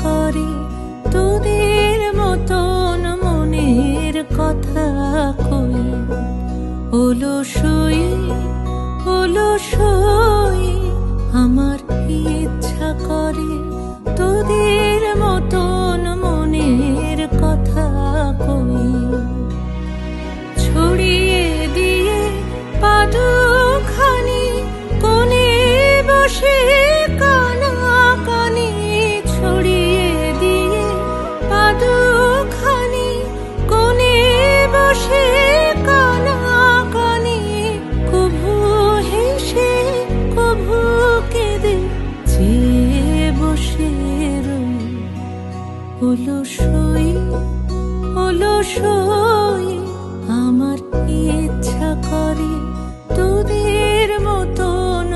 করে তোদের মতন মনের কথা কই। অলসই অলসই আমার ইচ্ছা করে তোদের মতন মনের কথা কই। ছড়িয়ে দিয়ে পাদুখানি কোণে বসে কানাকানি, ছড়িয়ে দিয়ে পাদুখানি কোণে বসে কানাকানি, কভু হেসে কভু কেঁদে চেয়ে বসে রই। অলসই অলসই আমার ইচ্ছা করে তোদের মতন